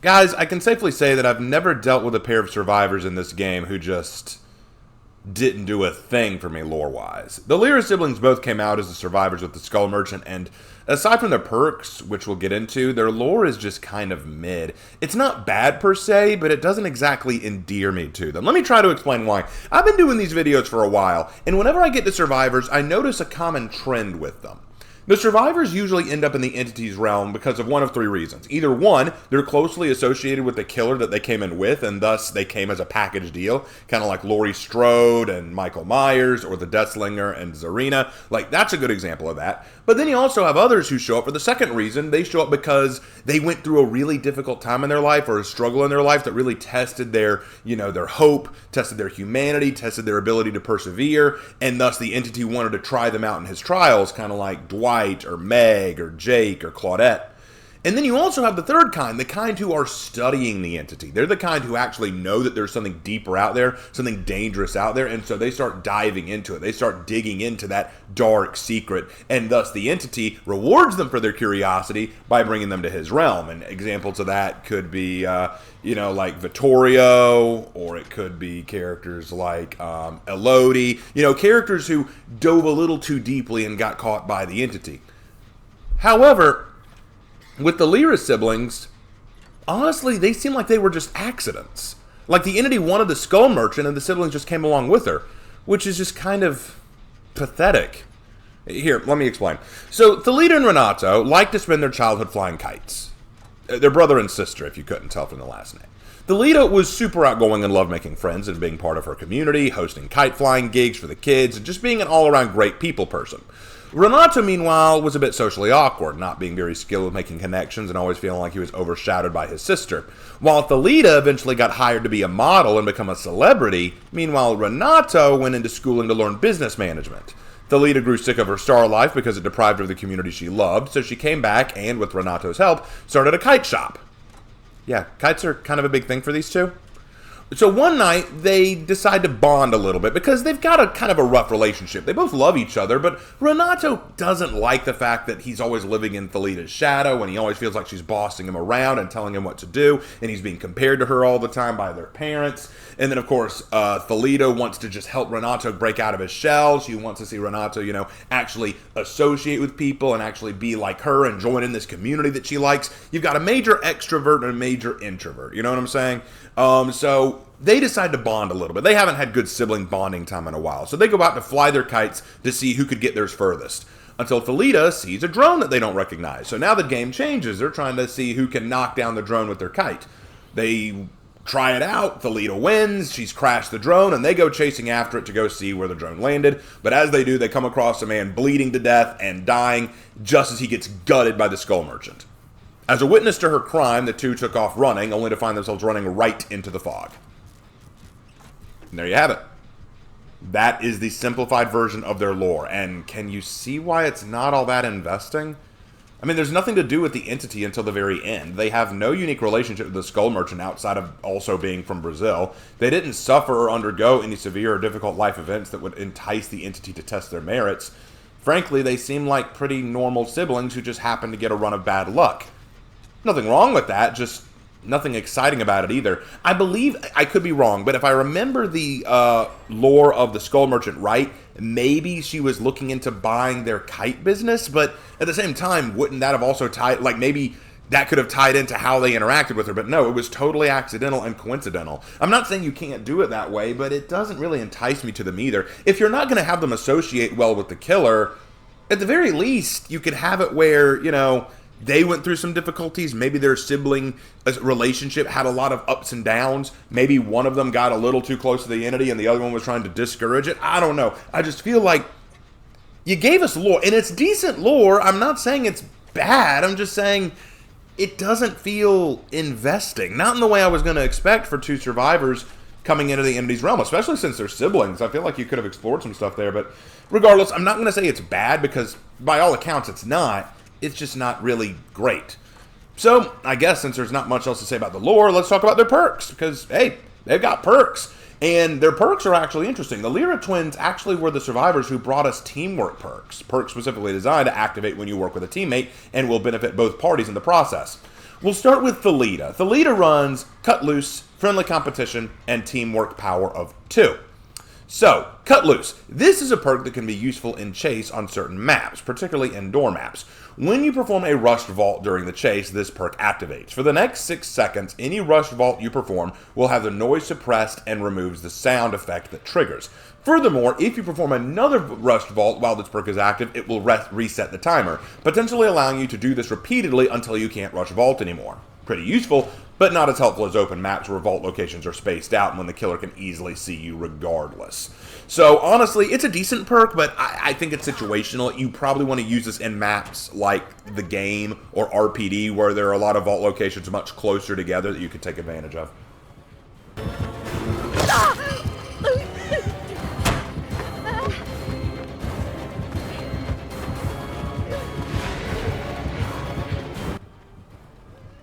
Guys, I can safely say that I've never dealt with a pair of survivors in this game who just didn't do a thing for me lore-wise. The Lyra siblings both came out as the survivors with the Skull Merchant, and aside from their perks, which we'll get into, their lore is just kind of mid. It's not bad per se, but it doesn't exactly endear me to them. Let me try to explain why. I've been doing these videos for a while, and whenever I get to survivors, I notice a common trend with them. The survivors usually end up in the entity's realm because of one of three reasons. Either one, they're closely associated with the killer that they came in with, and thus they came as a package deal, kind of like Laurie Strode and Michael Myers, or the Deathslinger and Zarina. Like, that's a good example of that. But then you also have others who show up for the second reason. They show up because they went through a really difficult time in their life, or a struggle in their life that really tested their, their hope, tested their humanity, tested their ability to persevere, and thus the entity wanted to try them out in his trials, kind of like Dwight or Meg or Jake or Claudette. And then you also have the third kind, the kind who are studying the entity. They're the kind who actually know that there's something deeper out there, something dangerous out there, and so they start diving into it. They start digging into that dark secret, and thus the entity rewards them for their curiosity by bringing them to his realm. And examples of that could be, like Vittorio, or it could be characters like Elodie, characters who dove a little too deeply and got caught by the entity. However, with the Lyra siblings, honestly, they seem like they were just accidents. Like the entity wanted the Skull Merchant and the siblings just came along with her, which is just kind of pathetic. Here, let me explain. So, Thalita and Renato like to spend their childhood flying kites. They're brother and sister, if you couldn't tell from the last name. Thalita was super outgoing and loved making friends and being part of her community, hosting kite flying gigs for the kids, and just being an all-around great people person. Renato, meanwhile, was a bit socially awkward, not being very skilled with making connections and always feeling like he was overshadowed by his sister. While Thalita eventually got hired to be a model and become a celebrity, meanwhile Renato went into schooling to learn business management. Thalita grew sick of her star life because it deprived her of the community she loved, so she came back and, with Renato's help, started a kite shop. Yeah, kites are kind of a big thing for these two. So one night, they decide to bond a little bit because they've got a kind of a rough relationship. They both love each other, but Renato doesn't like the fact that he's always living in Thalita's shadow, and he always feels like she's bossing him around and telling him what to do, and he's being compared to her all the time by their parents. And then, of course, Thalita wants to just help Renato break out of his shell. She wants to see Renato, actually associate with people and actually be like her and join in this community that she likes. You've got a major extrovert and a major introvert. You know what I'm saying? So they decide to bond a little bit. They haven't had good sibling bonding time in a while. So they go out to fly their kites to see who could get theirs furthest. Until Thalita sees a drone that they don't recognize. So now the game changes. They're trying to see who can knock down the drone with their kite. They try it out. Thalita wins. She's crashed the drone, and they go chasing after it to go see where the drone landed. But as they do, they come across a man bleeding to death and dying just as he gets gutted by the Skull Merchant. As a witness to her crime, the two took off running, only to find themselves running right into the fog. And there you have it. That is the simplified version of their lore. And can you see why it's not all that investing? I mean, there's nothing to do with the entity until the very end. They have no unique relationship with the Skull Merchant outside of also being from Brazil. They didn't suffer or undergo any severe or difficult life events that would entice the entity to test their merits. Frankly, they seem like pretty normal siblings who just happen to get a run of bad luck. Nothing wrong with that, just nothing exciting about it either. I believe, I could be wrong, but if I remember the lore of the Skull Merchant right, maybe she was looking into buying their kite business, but at the same time, wouldn't that have also tied, like maybe that could have tied into how they interacted with her, but no, it was totally accidental and coincidental. I'm not saying you can't do it that way, but it doesn't really entice me to them either. If you're not going to have them associate well with the killer, at the very least, you could have it where, they went through some difficulties. Maybe their sibling relationship had a lot of ups and downs. Maybe one of them got a little too close to the entity and the other one was trying to discourage it. I don't know. I just feel like you gave us lore, and it's decent lore. I'm not saying it's bad. I'm just saying it doesn't feel investing. Not in the way I was going to expect for two survivors coming into the entity's realm, especially since they're siblings. I feel like you could have explored some stuff there, but regardless, I'm not going to say it's bad because by all accounts it's not. It's just not really great. So, I guess since there's not much else to say about the lore, let's talk about their perks. Because, hey, they've got perks. And their perks are actually interesting. The Lyra twins actually were the survivors who brought us teamwork perks. Perks specifically designed to activate when you work with a teammate and will benefit both parties in the process. We'll start with Thalita. Thalita runs Cut Loose, Friendly Competition, and Teamwork Power of 2. So, Cut Loose. This is a perk that can be useful in chase on certain maps, particularly indoor maps. When you perform a rushed vault during the chase, this perk activates. For the next 6 seconds, any rushed vault you perform will have the noise suppressed and removes the sound effect that triggers. Furthermore, if you perform another rushed vault while this perk is active, it will reset the timer, potentially allowing you to do this repeatedly until you can't rush vault anymore. Pretty useful, but not as helpful as open maps where vault locations are spaced out and when the killer can easily see you regardless. So honestly, it's a decent perk, but I think it's situational. You probably want to use this in maps like the game or RPD where there are a lot of vault locations much closer together that you could take advantage of.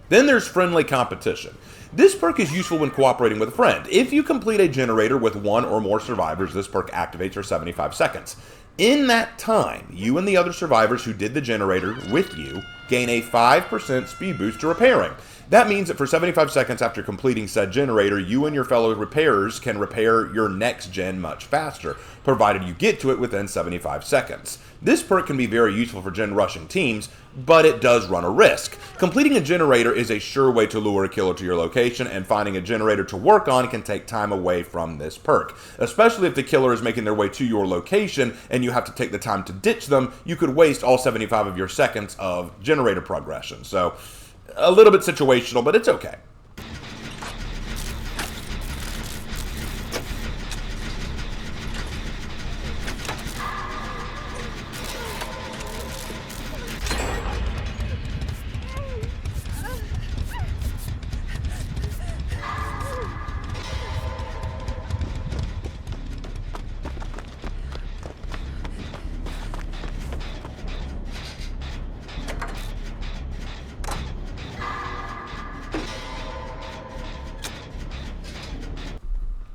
Then there's Friendly Competition. This perk is useful when cooperating with a friend. If you complete a generator with one or more survivors, this perk activates for 75 seconds. In that time, you and the other survivors who did the generator with you gain a 5% speed boost to repairing. That means that for 75 seconds after completing said generator, you and your fellow repairers can repair your next gen much faster, provided you get to it within 75 seconds. This perk can be very useful for gen rushing teams, but it does run a risk. Completing a generator is a sure way to lure a killer to your location, and finding a generator to work on can take time away from this perk. Especially if the killer is making their way to your location and you have to take the time to ditch them, you could waste all 75 of your seconds of generator progression. So, a little bit situational, but it's okay.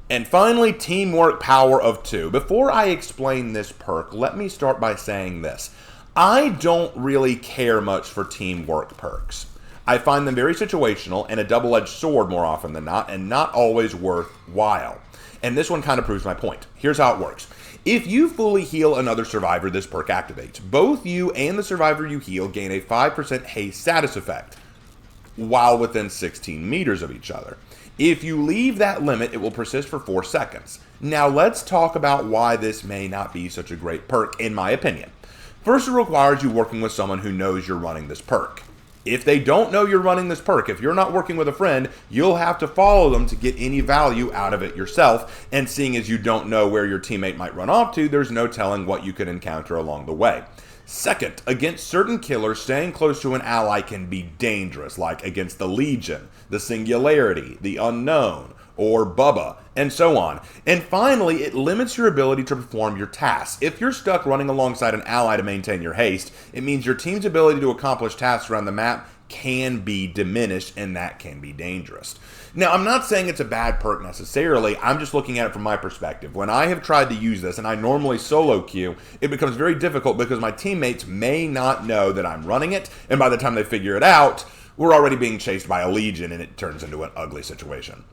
And finally, Teamwork Power of 2. Before I explain this perk, let me start by saying this. I don't really care much for teamwork perks. I find them very situational and a double-edged sword more often than not, and not always worthwhile. And this one kind of proves my point. Here's how it works. If you fully heal another survivor, this perk activates. Both you and the survivor you heal gain a 5% haste status effect while within 16 meters of each other. If you leave that limit, it will persist for 4 seconds. Now let's talk about why this may not be such a great perk, in my opinion. First, it requires you working with someone who knows you're running this perk. If they don't know you're running this perk, if you're not working with a friend, you'll have to follow them to get any value out of it yourself, and seeing as you don't know where your teammate might run off to, there's no telling what you could encounter along the way. Second, against certain killers, staying close to an ally can be dangerous, like against the Legion, the Singularity, the Unknown, or Bubba, and so on. And finally, it limits your ability to perform your tasks. If you're stuck running alongside an ally to maintain your haste, it means your team's ability to accomplish tasks around the map can be diminished, and that can be dangerous. Now, I'm not saying it's a bad perk necessarily, I'm just looking at it from my perspective. When I have tried to use this, and I normally solo queue, it becomes very difficult because my teammates may not know that I'm running it, and by the time they figure it out, we're already being chased by a Legion, and it turns into an ugly situation.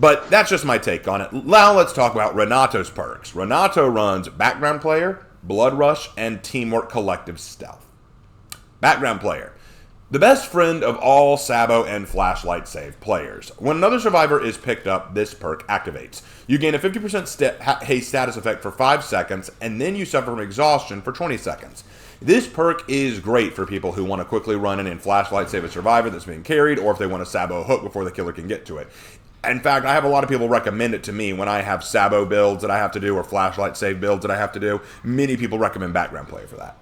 But that's just my take on it. Now let's talk about Renato's perks. Renato runs Background Player, Blood Rush, and Teamwork Collective Stealth. Background Player. The best friend of all Sabo and Flashlight Save players. When another survivor is picked up, this perk activates. You gain a 50% haste status effect for 5 seconds, and then you suffer from exhaustion for 20 seconds. This perk is great for people who want to quickly run in and Flashlight Save a survivor that's being carried, or if they want to Sabo a hook before the killer can get to it. In fact, I have a lot of people recommend it to me when I have Sabo builds that I have to do or Flashlight Save builds that I have to do. Many people recommend Background Player for that.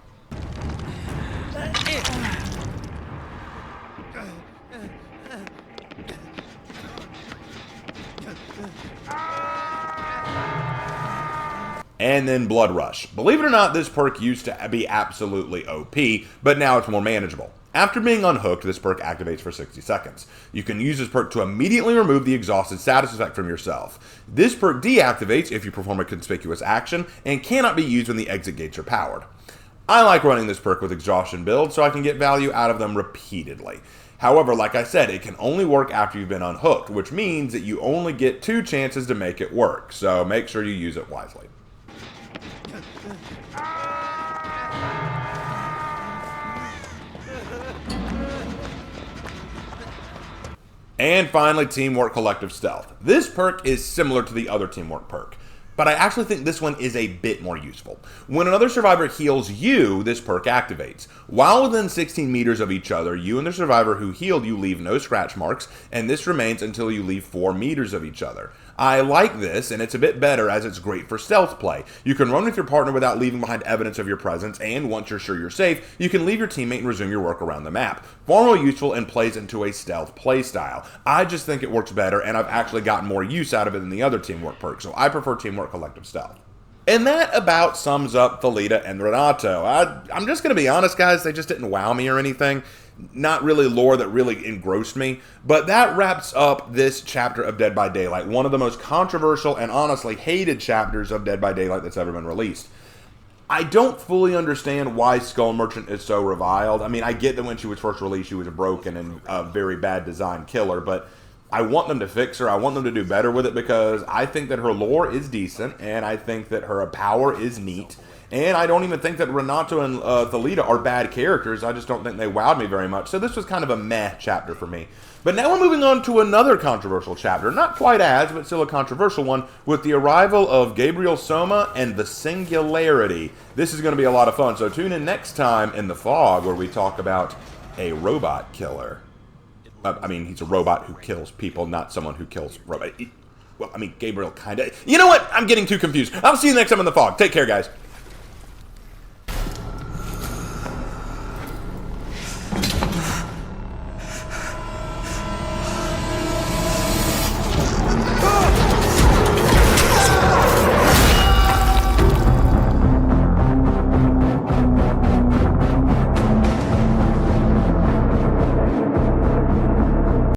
And then Blood Rush. Believe it or not, this perk used to be absolutely OP, but now it's more manageable. After being unhooked, this perk activates for 60 seconds. You can use this perk to immediately remove the exhausted status effect from yourself. This perk deactivates if you perform a conspicuous action and cannot be used when the exit gates are powered. I like running this perk with exhaustion builds so I can get value out of them repeatedly. However, like I said, it can only work after you've been unhooked, which means that you only get 2 chances to make it work, so make sure you use it wisely. And finally, Teamwork Collective Stealth. This perk is similar to the other Teamwork perk, but I actually think this one is a bit more useful. When another survivor heals you, this perk activates. While within 16 meters of each other, you and the survivor who healed you leave no scratch marks, and this remains until you leave 4 meters of each other. I like this, and it's a bit better as it's great for stealth play. You can run with your partner without leaving behind evidence of your presence, and once you're sure you're safe, you can leave your teammate and resume your work around the map. Far more useful and plays into a stealth playstyle. I just think it works better, and I've actually gotten more use out of it than the other Teamwork perks, so I prefer Teamwork Collective Stealth. And that about sums up Thalita and Renato. I'm just going to be honest, guys, they just didn't wow me or anything. Not really lore that really engrossed me, but that wraps up this chapter of Dead by Daylight, one of the most controversial and honestly hated chapters of Dead by Daylight that's ever been released. I don't fully understand why Skull Merchant is so reviled. I mean, I get that when she was first released, she was a broken and a very bad design killer, but I want them to fix her. I want them to do better with it because I think that her lore is decent, and I think that her power is neat. And I don't even think that Renato and Thalita are bad characters. I just don't think they wowed me very much. So this was kind of a meh chapter for me. But now we're moving on to another controversial chapter. Not quite as, but still a controversial one, with the arrival of Gabriel Soma and the Singularity. This is going to be a lot of fun. So tune in next time in The Fog, where we talk about a robot killer. I mean, he's a robot who kills people, not someone who kills robots. Well, I mean, Gabriel kind of... You know what? I'm getting too confused. I'll see you next time in The Fog. Take care, guys.